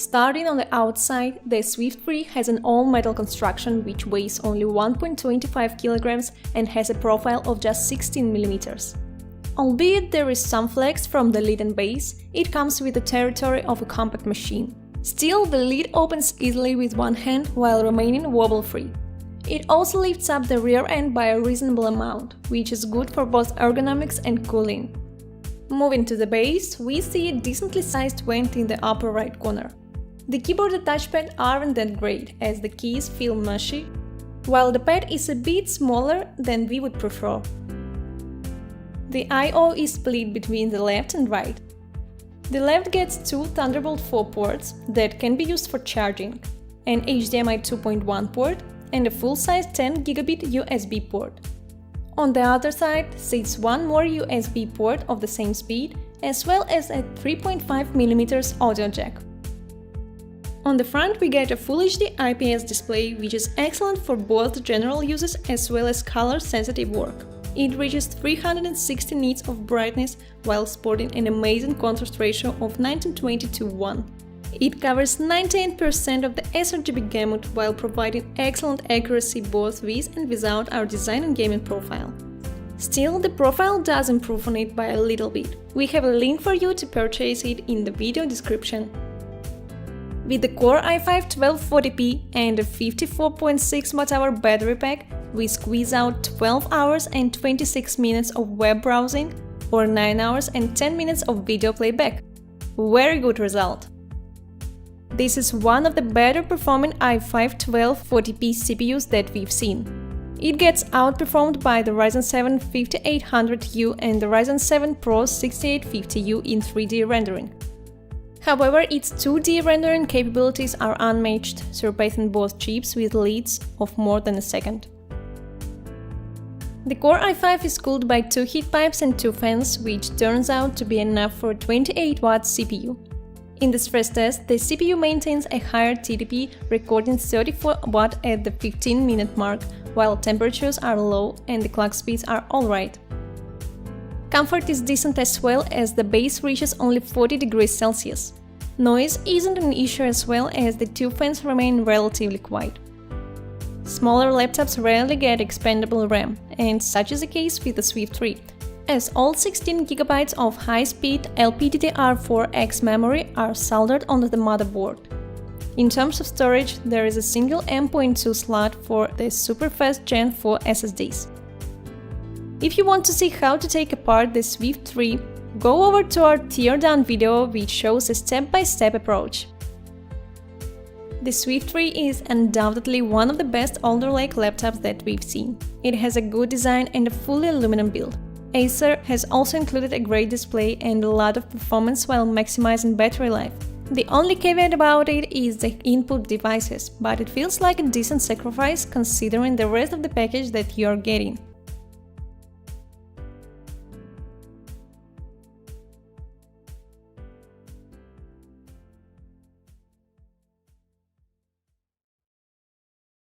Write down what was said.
Starting on the outside, the Swift 3 has an all-metal construction which weighs only 1.25 kg and has a profile of just 16 mm. Albeit there is some flex from the lid and base, it comes with the territory of a compact machine. Still, the lid opens easily with one hand while remaining wobble-free. It also lifts up the rear end by a reasonable amount, which is good for both ergonomics and cooling. Moving to the base, we see a decently sized vent in the upper right corner. The keyboard and touchpad aren't that great, as the keys feel mushy, while the pad is a bit smaller than we would prefer. The I/O is split between the left and right. The left gets two Thunderbolt 4 ports that can be used for charging, an HDMI 2.1 port, and a full-size 10 gigabit USB port. On the other side sits one more USB port of the same speed, as well as a 3.5mm audio jack. On the front we get a Full HD IPS display, which is excellent for both general uses as well as color-sensitive work. It reaches 360 nits of brightness while sporting an amazing contrast ratio of 1920:1. It covers 98% of the sRGB gamut while providing excellent accuracy both with and without our design and gaming profile. Still, the profile does improve on it by a little bit. We have a link for you to purchase it in the video description. With the Core i5-1240p and a 54.6 Wh battery pack, we squeeze out 12 hours and 26 minutes of web browsing or 9 hours and 10 minutes of video playback. Very good result! This is one of the better performing i5-1240p CPUs that we've seen. It gets outperformed by the Ryzen 7 5800U and the Ryzen 7 Pro 6850U in 3D rendering. However, its 2D rendering capabilities are unmatched, surpassing both chips with leads of more than a second. The Core i5 is cooled by 2 heat pipes and 2 fans, which turns out to be enough for a 28-watt CPU. In the stress test, the CPU maintains a higher TDP, recording 34 Watt at the 15-minute mark, while temperatures are low and the clock speeds are alright. Comfort is decent as well, as the base reaches only 40 degrees Celsius. Noise isn't an issue as well, as the 2 fans remain relatively quiet. Smaller laptops rarely get expandable RAM, and such is the case with the Swift 3, as all 16 GB of high-speed LPDDR4X memory are soldered onto the motherboard. In terms of storage, there is a single M.2 slot for the super-fast Gen 4 SSDs. If you want to see how to take apart the Swift 3, go over to our teardown video, which shows a step-by-step approach. The Swift 3 is undoubtedly one of the best Alder Lake laptops that we've seen. It has a good design and a fully aluminum build. Acer has also included a great display and a lot of performance while maximizing battery life. The only caveat about it is the input devices, but it feels like a decent sacrifice considering the rest of the package that you're getting.